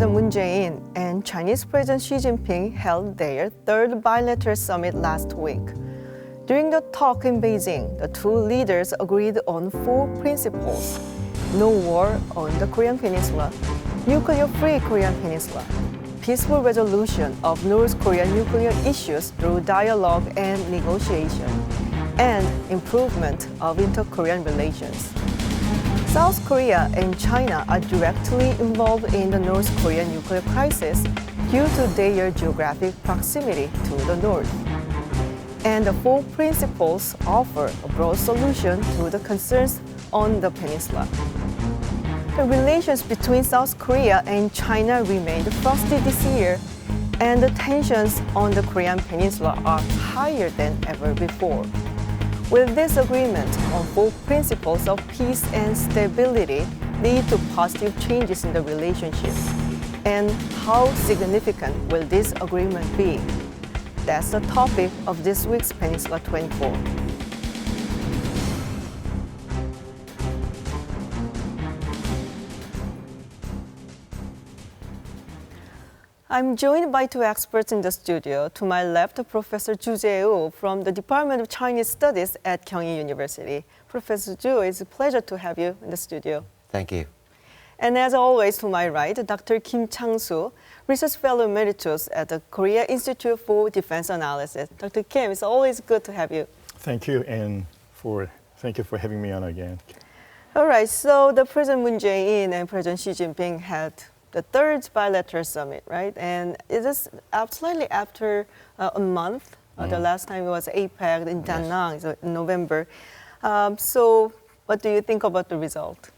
President Moon Jae-in and Chinese President Xi Jinping held their third bilateral summit last week. During the talk in Beijing, the two leaders agreed on 4 principles: no war on the Korean Peninsula, nuclear-free Korean Peninsula, peaceful resolution of North Korean nuclear issues through dialogue and negotiation, and improvement of inter-Korean relations. South Korea and China are directly involved in the North Korean nuclear crisis due to their geographic proximity to the north. And the 4 principles offer a broad solution to the concerns on the peninsula. The relations between South Korea and China remained frosty this year, and the tensions on the Korean peninsula are higher than ever before. Will this agreement on 4 principles of peace and stability lead to positive changes in the relationship? And how significant will this agreement be? That's the topic of this week's Peninsula 24. I'm joined by 2 experts in the studio. To my left, Professor Choo Jae-woo from the Department of Chinese Studies at Kyung Hee University. Professor Choo, it's a pleasure to have you in the studio. Thank you. And as always, to my right, Dr. Chang-su, Research Fellow Emeritus at the Korea Institute for Defense Analysis. Dr. Kim, it's always good to have you. Thank you, and thank you for having me on again. All right, so the President Moon Jae-in and President Xi Jinping had the third bilateral summit, right? And it is slightly after a month. The last time it was APEC in Da Nang, so in November. So what do you think about the result?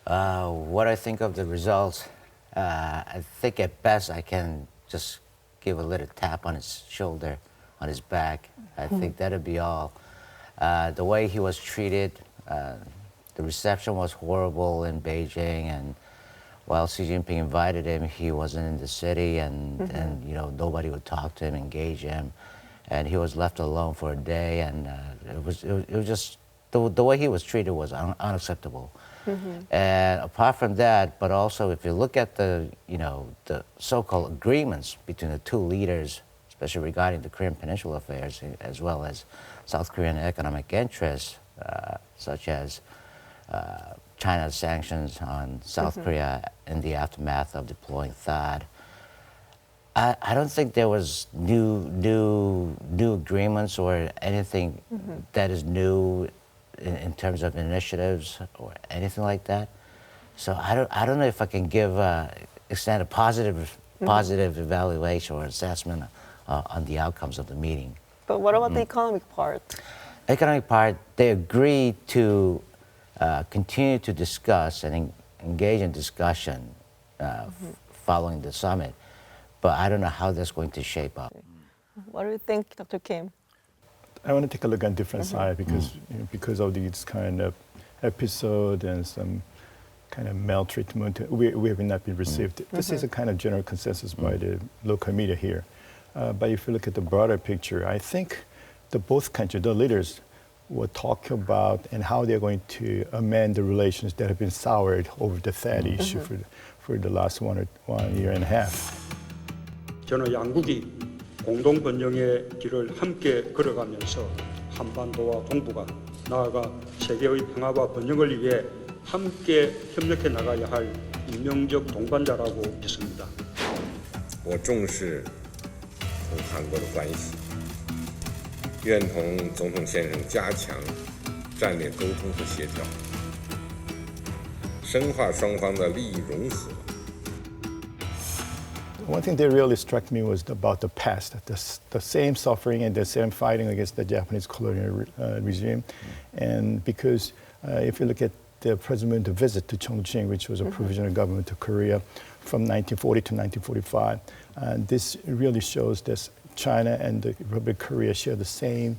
What I think of the results, I think at best I can just give a little tap on his shoulder, on his back. I think that'd be all. The way he was treated, the reception was horrible in Beijing, and while Xi Jinping invited him, he wasn't in the city, and nobody would talk to him, engage him, and he was left alone for a day, and it was just the way he was treated was unacceptable. And apart from that, but also if you look at the so-called agreements between the 2 leaders, especially regarding the Korean Peninsula affairs, as well as South Korean economic interests, such as China's sanctions on South Korea in the aftermath of deploying THAAD. I don't think there was new agreements or anything that is new in terms of initiatives or anything like that. So I don't know if I can extend a positive evaluation or assessment on the outcomes of the meeting. But what about the economic part? Economic part, they agreed to continue to discuss and engage in discussion following the summit. But I don't know how that's going to shape up. What do you think, Dr. Kim? I want to take a look on different side because of these kind of episode and some kind of maltreatment we have not been received. This is a kind of general consensus by the local media here. But if you look at the broader picture, I think both countries, the leaders, will talk about and how they're going to amend the relations that have been soured over the THAAD issue for the last 1 year and a half. 저는 양국이 공동 번영의 길을 함께 걸어가면서 한반도와 동북아, 나아가 세계의 평화와 번영을 위해 함께 협력해 나가야 할 인명적 동반자라고 믿습니다. 我重视同韩国的关系，愿同总统先生加强战略沟通和协调，深化双方的利益融合。 One thing that really struck me was about the past, the same suffering and the same fighting against the Japanese colonial regime. And because if you look at the president's visit to Chongqing, which was a provisional government of Korea from 1940 to 1945, this really shows that China and the Republic of Korea share the same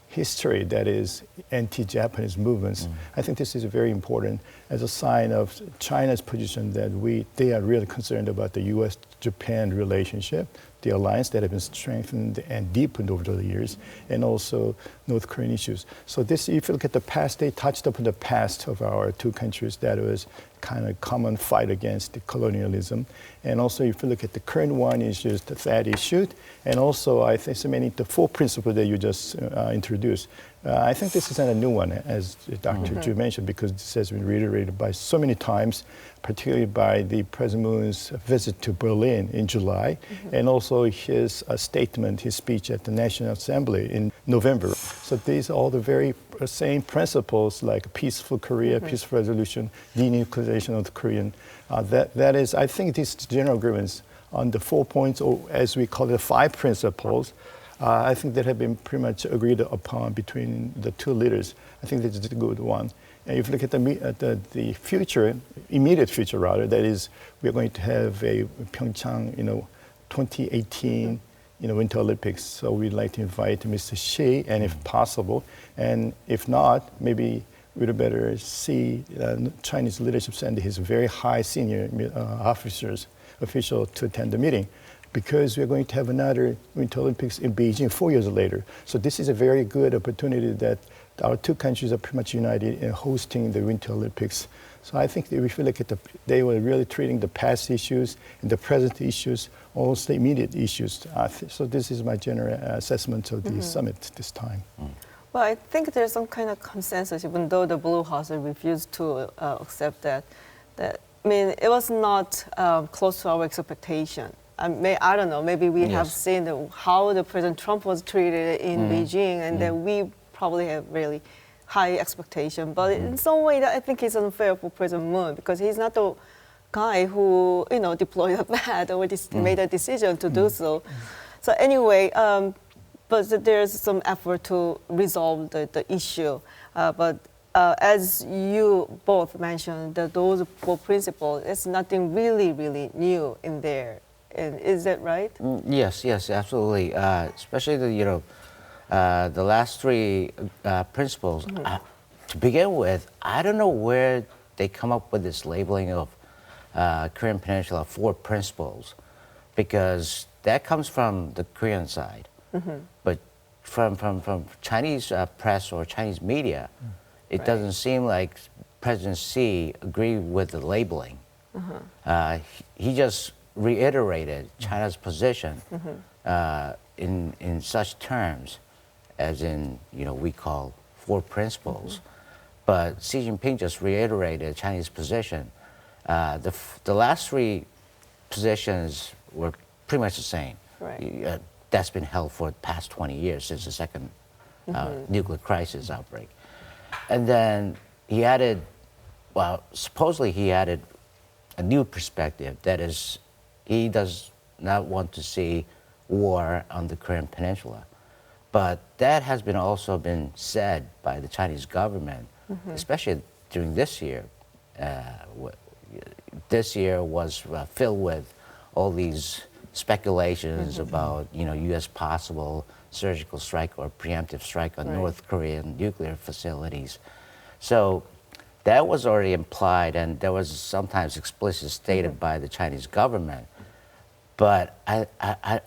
history, that is anti-Japanese movements. I think this is very important as a sign of China's position that they are really concerned about the U.S.-Japan relationship, the alliance that have been strengthened and deepened over the years, and also North Korean issues. So this, if you look at the past, they touched upon the past of our two countries that was kind of common fight against the colonialism. And also, if you look at the current one, is just the THAAD issue. And also, I think so many, the four principles that you just introduced. I think this is not a new one, as Dr. Choo mentioned, because this has been reiterated by so many times, particularly by the President Moon's visit to Berlin in July, and also his statement, his speech at the National Assembly in November. So these are all the very same principles, like peaceful Korea, peaceful resolution, denuclearization of the Korean. That is, I think these general agreements on the 4 points, or as we call it, 5 principles, I think that have been pretty much agreed upon between the two leaders. I think this is a good one. And if you look at the future, immediate future rather, that is, we're going to have a Pyeongchang, 2018, Winter Olympics. So we'd like to invite Mr. Xi, and if possible, and if not, maybe we'd better see Chinese leadership send his very high senior official to attend the meeting, because we're going to have another Winter Olympics in Beijing 4 years later. So this is a very good opportunity that our two countries are pretty much united in hosting the Winter Olympics. So I think that if you look at they were really treating the past issues and the present issues, also the immediate issues. So this is my general assessment of the summit this time. Well, I think there's some kind of consensus, even though the Blue House refused to accept that. I mean, it was not close to our expectation. I don't know, maybe we have seen how the President Trump was treated in Beijing, and then we probably have really high expectation. But in some way, I think it's unfair for President Moon, because he's not the guy who, deployed a pad or made a decision to do so. So anyway, but there's some effort to resolve the issue. But as you both mentioned, those 4 principles, there's nothing really, really new in there. And is that right? Yes, absolutely. Especially the last 3 principles. To begin with, I don't know where they come up with this labeling of Korean Peninsula 4 principles, because that comes from the Korean side. But from Chinese press or Chinese media, it doesn't seem like President Xi agreed with the labeling. He just reiterated China's position in such terms as in, we call 4 principles. But Xi Jinping just reiterated Chinese position. The last 3 positions were pretty much the same. Right. That's been held for the past 20 years since the second nuclear crisis outbreak. And then he added, supposedly he added a new perspective, that is, he does not want to see war on the Korean Peninsula. But that has also been said by the Chinese government, especially during this year. This year was filled with all these speculations about, U.S. possible surgical strike or preemptive strike on North Korean nuclear facilities. So that was already implied, and there was sometimes explicitly stated by the Chinese government. But I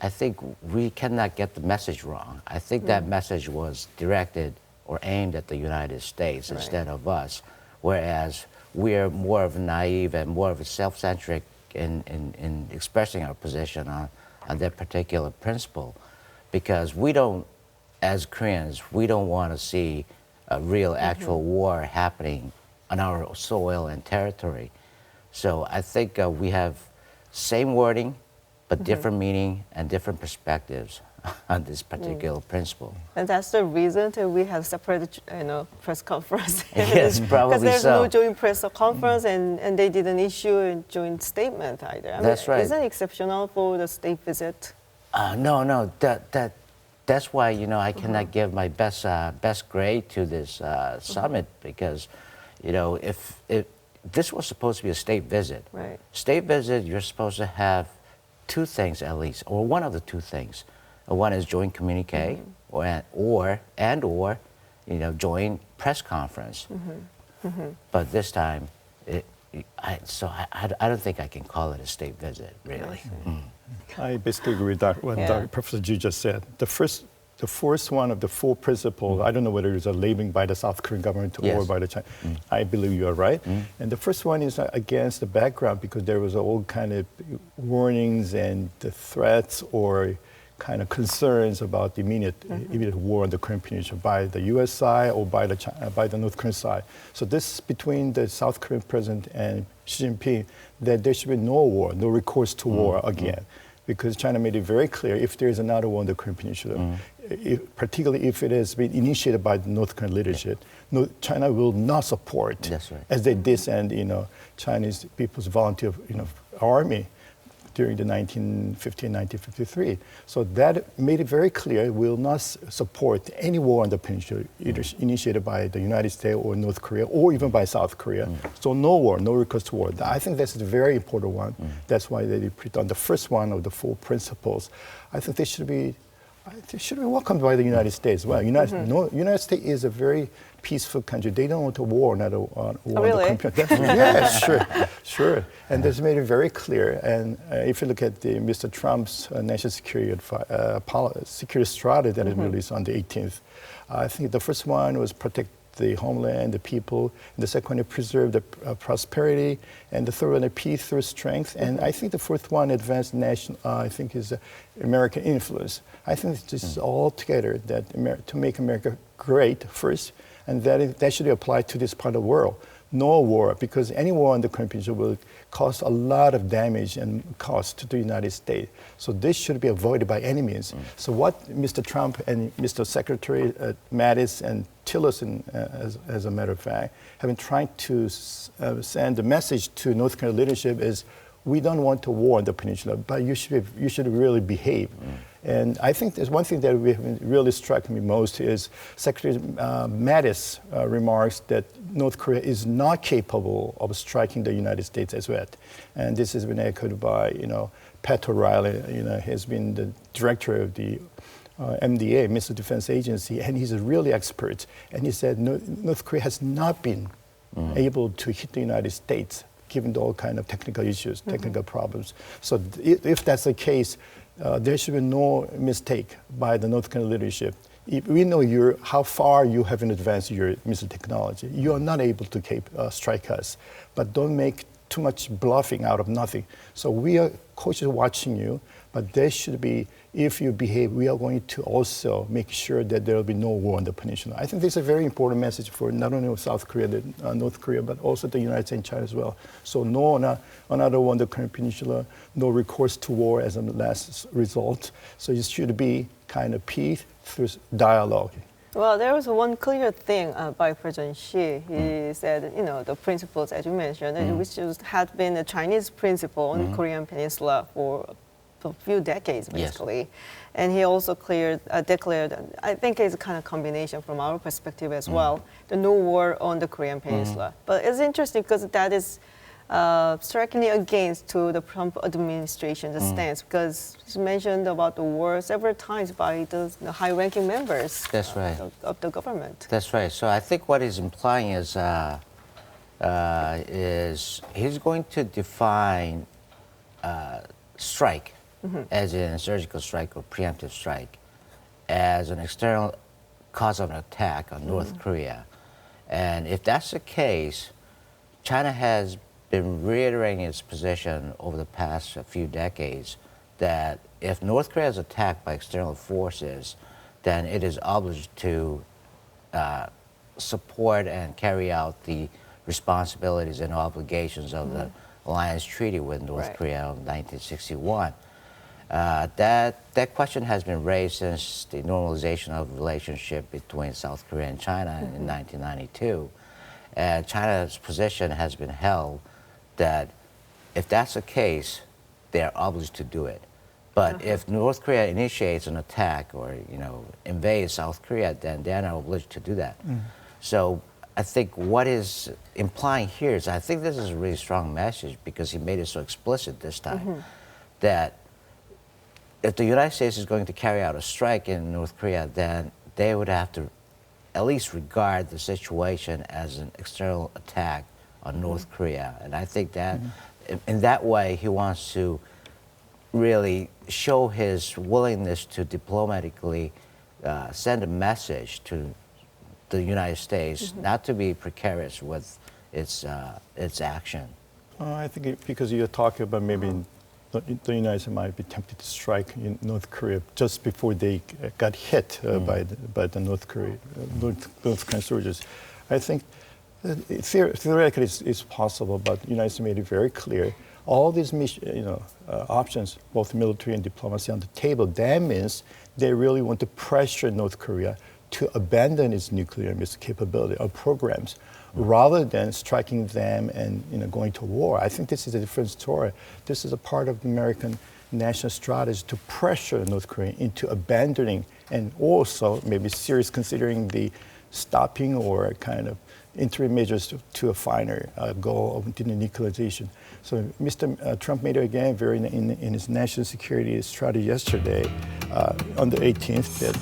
think we cannot get the message wrong. I think that message was directed or aimed at the United States instead of us, whereas we're more of a naive and more of a self-centric in expressing our position on that particular principle, because we don't, as Koreans, we don't want to see a real actual war happening on our soil and territory. So I think we have same wording, but different meaning and different perspectives on this particular principle. And that's the reason that we have separate, press conference. Yes, probably so. Because there's no joint press conference, and they didn't issue a joint statement either. That's right. Isn't it exceptional for the state visit? No. That's why I cannot give my best grade to this summit, because if this was supposed to be a state visit. Right. State visit, you're supposed to have 2 things at least, or one of the 2 things. One is joint communique, or joint press conference. But this time, I don't think I can call it a state visit, really. I basically agree with what Yeah. Professor Choo just said. The first one of the four principles, I don't know whether it's a labeling by the South Korean government or Yes. by the China. I believe you are right. And the first one is against the background because there was all kind of warnings and the threats or kind of concerns about the immediate war on the Korean Peninsula by the U.S. side or by the North Korean side. So this between the South Korean president and Xi Jinping that there should be no war, no recourse to war again. Because China made it very clear if there is another war on the Korean Peninsula, particularly if it has been initiated by the North Korean leadership, China will not support, That's right. as they disband, Chinese People's Volunteer, Army during the 1950 and 1953. So that made it very clear we will not support any war on the peninsula, either initiated by the United States or North Korea, or even by South Korea. So no war, no recourse to war. I think that's a very important one. That's why they put on the first one of the four principles. I think they should be welcomed by the United States. Well, United States is a very peaceful country. They don't want a war, not a war really? on the country. Yeah, sure. And that's made it very clear. And if you look at Mr. Trump's national security strategy that is released on the 18th, I think the first one was protect the homeland, the people. And the second one, preserve the prosperity. And the third one, peace through strength. And I think the fourth one, advance national, I think is American influence. I think this is all together that to make America great first, and that should apply to this part of the world. No war, because any war on the Korean Peninsula will cause a lot of damage and cost to the United States. So this should be avoided by any means. So what Mr. Trump and Mr. Secretary Mattis and Tillerson, as a matter of fact, have been trying to send a message to North Korean leadership is, we don't want a war on the peninsula, but you should really behave. And I think there's one thing that really struck me most is Secretary Mattis' remarks that North Korea is not capable of striking the United States as well. And this has been echoed by, Pat O'Reilly, has been the director of the MDA, Missile Defense Agency, and he's a really expert. And he said North Korea has not been able to hit the United States, given all kind of technical issues, technical problems. So if that's the case, there should be no mistake by the North Korean leadership. We know how far you have advanced your missile technology. You are not able to strike us, but don't make too much bluffing out of nothing. So we are cautiously watching you, but there should be, if you behave, we are going to also make sure that there will be no war on the peninsula. I think this is a very important message for not only South Korea, North Korea, but also the United States and China as well. So no, another war on the Korean Peninsula, no recourse to war as a last result. So it should be kind of peace through dialogue. Well, there was one clear thing by President Xi. He said, the principles, as you mentioned, which had been a Chinese principle on the Korean Peninsula for a few decades, basically. Yes. And he also declared, I think it's a kind of combination from our perspective as well, the no war on the Korean Peninsula. But it's interesting because that is strikingly against to the Trump administration's stance, because he's mentioned about the war several times by the high-ranking members of the government. That's right. So I think what he's implying is he's going to define strike, as in a surgical strike or preemptive strike, as an external cause of an attack on North Korea. And if that's the case, China has been reiterating its position over the past few decades that if North Korea is attacked by external forces, then it is obligated to support and carry out the responsibilities and obligations of the alliance treaty with North Korea of 1961. That question has been raised since the normalization of the relationship between South Korea and China in 1992. And China's position has been held that if that's the case, they're obligated to do it. But if North Korea initiates an attack or invades South Korea, then they're not obliged to do that. So I think what is implying here is, I think this is a really strong message because he made it so explicit this time, that if the United States is going to carry out a strike in North Korea, then they would have to at least regard the situation as an external attack on North Korea. And I think that in that way, he wants to really show his willingness to diplomatically send a message to the United States not to be precarious with its action. I think because you're talking about maybe the United States might be tempted to strike in North Korea just before they got hit by the North Korean soldiers. I think theoretically it's possible, but the United States made it very clear. All these options, both military and diplomacy, on the table. That means they really want to pressure North Korea to abandon its nuclear missile capability or programs, rather than striking them and going to war. I think this is a different story. This is a part of the American national strategy to pressure North Korea into abandoning and also maybe serious considering the stopping or kind of interim measures to a finer goal of denuclearization. So Mr. Trump made it again very in his national security strategy yesterday on the 18th that,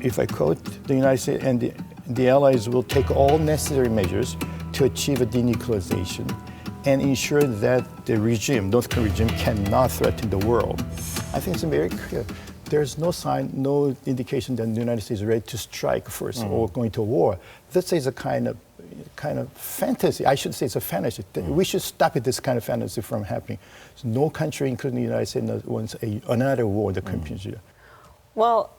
if I quote, the United States and the allies will take all necessary measures to achieve a denuclearization and ensure that the regime, North Korean regime, cannot threaten the world. I think it's very clear. There's no sign, no indication that the United States is ready to strike first or going to war. This is a kind of fantasy. I should say it's a fantasy. We should stop this kind of fantasy from happening. So no country, including the United States, wants another war in the Peninsula. Well,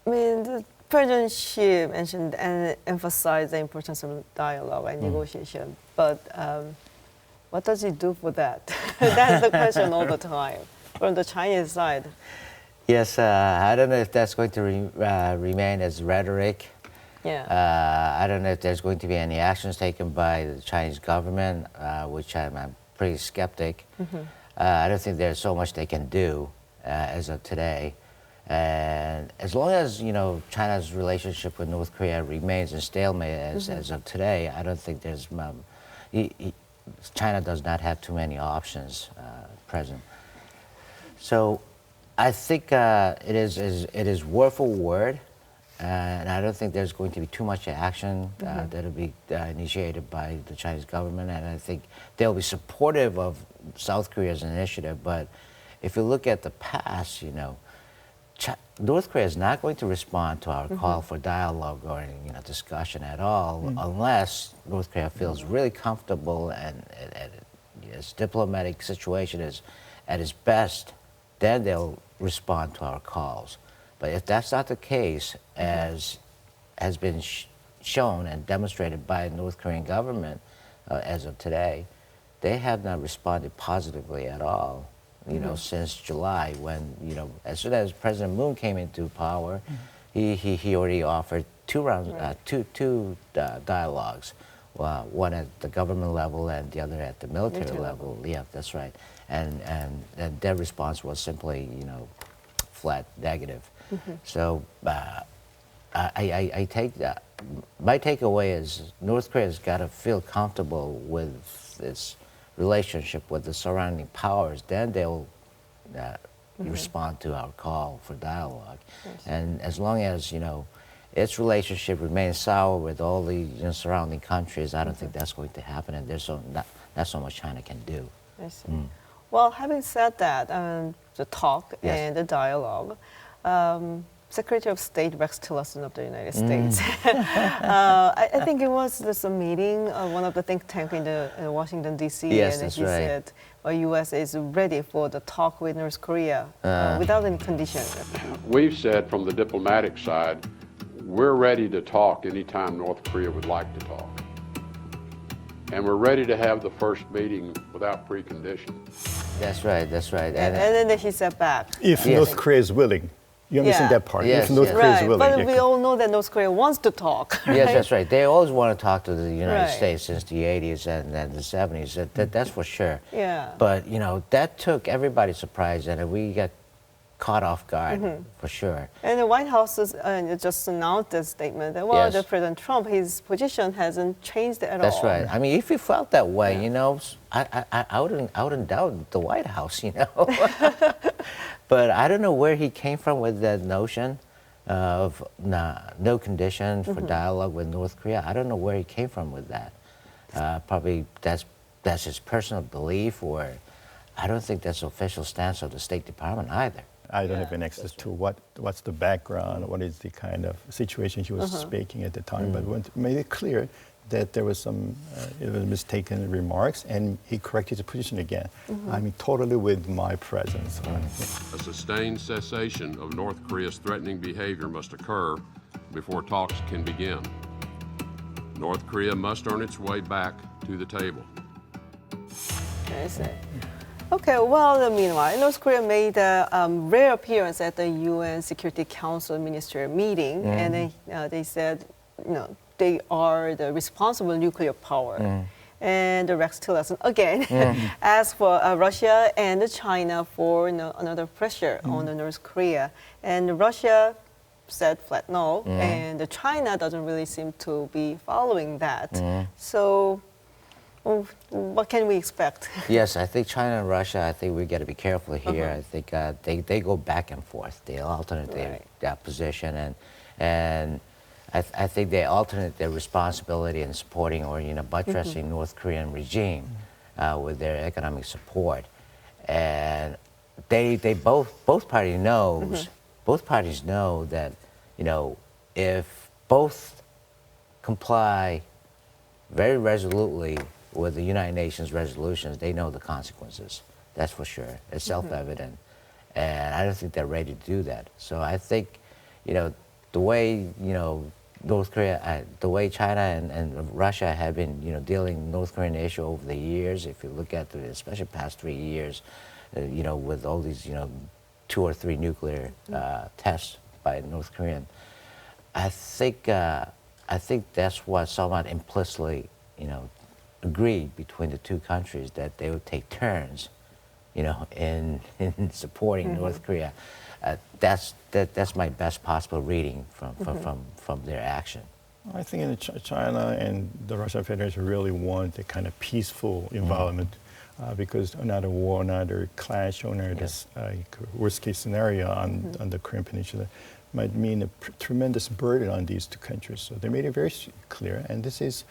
I mean, the President Xi mentioned and emphasized the importance of dialogue and negotiation. But what does he do for that? That's the question all the time from the Chinese side. Yes, I don't know if that's going to remain as rhetoric. Yeah. I don't know if there's going to be any actions taken by the Chinese government, which I'm pretty skeptic. I don't think there's so much they can do as of today. And as long as China's relationship with North Korea remains in stalemate as of today, I don't think there's China does not have too many options present. So I think it is worth a word, and I don't think there's going to be too much action that'll be initiated by the Chinese government, and I think they'll be supportive of South Korea's initiative. But if you look at the past, North Korea is not going to respond to our call for dialogue or discussion at all unless North Korea feels really comfortable and its diplomatic situation is at its best. Then they'll respond to our calls. But if that's not the case, as has been shown and demonstrated by the North Korean government as of today, they have not responded positively at all. Since July, when as soon as President Moon came into power, he already offered two dialogues, one at the government level and the other at the military level. Yeah, that's right. And their response was simply flat negative. So I take that. My takeaway is North Korea's got to feel comfortable with its relationship with the surrounding powers, then they'll respond to our call for dialogue. Yes. And as long as its relationship remains sour with all the surrounding countries, I don't think that's going to happen, and there's not so much China can do. I see. Well, having said that, the talk and the dialogue, Secretary of State Rex Tillerson of the United States. I think it was this meeting, one of the think tanks in Washington, D.C. Yes, and that's he right. said U.S. is ready for the talk with North Korea without any conditions. We've said from the diplomatic side, we're ready to talk anytime North Korea would like to talk. And we're ready to have the first meeting without preconditions. That's right, that's right. And then he said back. If North Korea is willing. You understand that part? Yes, if North Korea is willing. But we all know that North Korea wants to talk. Right? Yes, that's right. They always want to talk to the United States since the 80s and the 70s. That's for sure. Yeah. But, that took everybody surprised, and we got caught off guard, for sure. And the White House just announced this statement that, the President Trump, his position hasn't changed at all. That's right. I mean, if you felt that way, I wouldn't doubt the White House, But I don't know where he came from with that notion of no conditions for dialogue with North Korea. I don't know where he came from with that. Probably that's his personal belief, or I don't think that's the official stance of the State Department either. I don't have an access to what's the background, what is the kind of situation he was speaking at the time, but when made it clear that there was some mistaken remarks, and he corrected the position again. I mean, totally with my presence. A sustained cessation of North Korea's threatening behavior must occur before talks can begin. North Korea must earn its way back to the table. I see. Okay, well, meanwhile, North Korea made a rare appearance at the UN Security Council ministerial meeting, and they said, they are the responsible nuclear power. And Rex Tillerson again asked for Russia and China for another pressure on North Korea. And Russia said flat no, and China doesn't really seem to be following that. So what can we expect? Yes, I think China and Russia, I think we got to be careful here. I think they go back and forth. They alternate their position, and I think they alternate their responsibility in supporting or buttressing North Korean regime with their economic support, and they both parties know that if both comply very resolutely with the United Nations resolutions, they know the consequences. That's for sure. It's self-evident, and I don't think they're ready to do that. So I think the way North Korea, the way China and Russia have been, dealing with the North Korean issue over the years. If you look at especially past 3 years, with all these, 2 or 3 nuclear tests by North Korean, I think that's what somewhat implicitly, agreed between the two countries that they would take turns, in supporting North Korea. That's my best possible reading from their action. I think in China and the Russian Federation really want a kind of peaceful environment because another war, another clash, or another worst case scenario on the Korean Peninsula might mean a tremendous burden on these two countries. So they made it very clear, and this is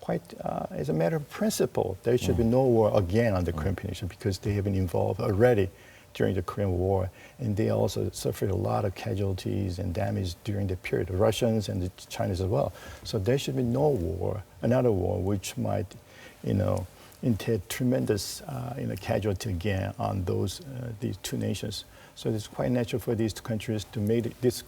quite, as a matter of principle, there should be no war again on the Korean Peninsula because they have been involved already during the Korean War, and they also suffered a lot of casualties and damage during the period, the Russians and the Chinese as well. So there should be no war, another war, which might, entail tremendous, casualty again on these two nations. So it's quite natural for these two countries to make this,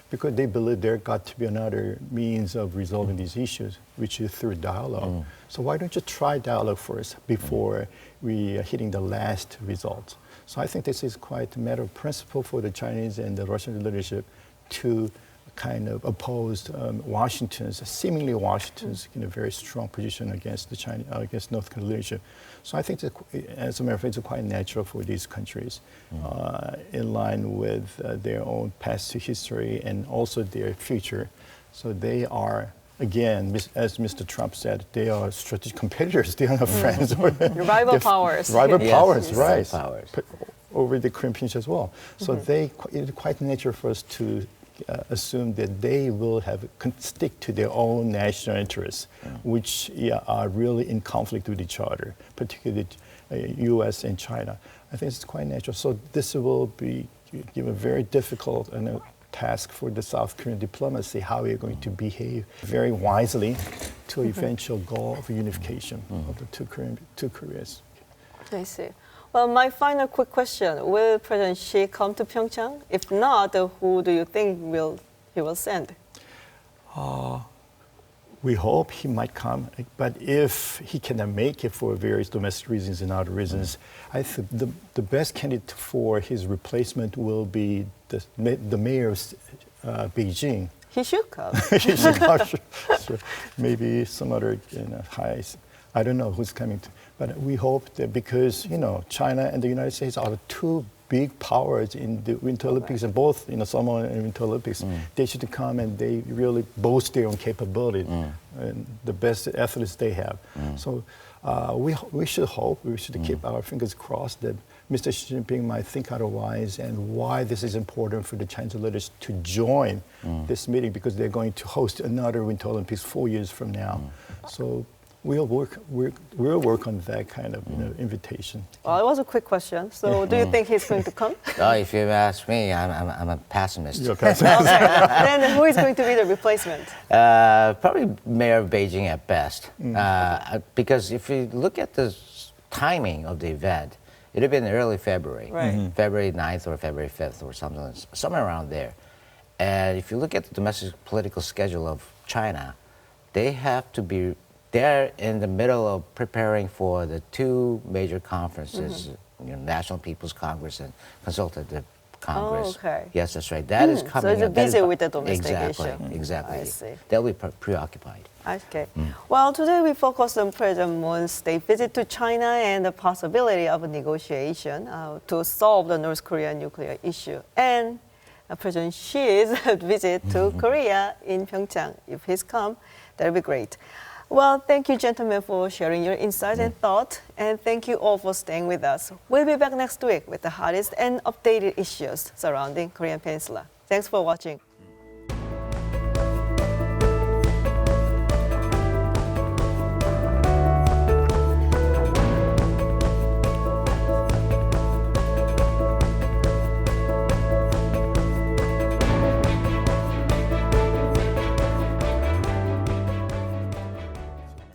because they believe there got to be another means of resolving these issues, which is through dialogue. So why don't you try dialogue first before we are hitting the last result? So I think this is quite a matter of principle for the Chinese and the Russian leadership to kind of oppose seemingly Washington's very strong position against against North Korean leadership. So I think that, as a matter of fact, it's quite natural for these countries, in line with their own past history and also their future. So they are, again, as Mr. Trump said, they are strategic competitors. They are not friends. Rival powers. Rival powers, right. Powers. Over the Korean Peninsula as well. So it's quite natural for us to assume that they will stick to their own national interests, which are really in conflict with each other, particularly U.S. and China. I think it's quite natural. So this will be a very difficult task for the South Korean diplomacy, how we are going to behave very wisely to eventual goal of unification of the two Koreas. I see. Well, my final quick question, will President Xi come to Pyeongchang? If not, who do you think he will send? We hope he might come, but if he cannot make it for various domestic reasons and other reasons, I think the best candidate for his replacement will be the mayor of Beijing. He should come. He should come. Sure. Maybe some other I don't know who's coming to. But we hope that because, China and the United States are the two big powers in the Winter Olympics, and both, Summer and Winter Olympics, they should come and they really boast their own capability and the best athletes they have. So we should hope, we should keep our fingers crossed that Mr. Xi Jinping might think otherwise, and why this is important for the Chinese leaders to join this meeting, because they're going to host another Winter Olympics 4 years from now. So we'll work on that kind of invitation. Well, it was a quick question. So, do you think he's going to come? If you ask me, I'm a pessimist. You're a pessimist. Then who is going to be the replacement? Probably mayor of Beijing at best. Because if you look at the timing of the event, it would have been early February, Right. February 9th or February 5th or something, somewhere around there. And if you look at the domestic political schedule of China, they're in the middle of preparing for the two major conferences, National People's Congress and Consultative Congress. Oh, okay. Yes, that's right. That is coming So it's up. That is busy bu- with the domestic issue. Exactly. I see. They'll be preoccupied. Okay. Well, today we focused on President Moon's state visit to China and the possibility of a negotiation to solve the North Korean nuclear issue, and President Xi's visit to Korea in Pyeongchang. If he's come, that'll be great. Well, thank you, gentlemen, for sharing your insights and thoughts, and thank you all for staying with us. We'll be back next week with the hottest and updated issues surrounding Korean Peninsula. Thanks for watching.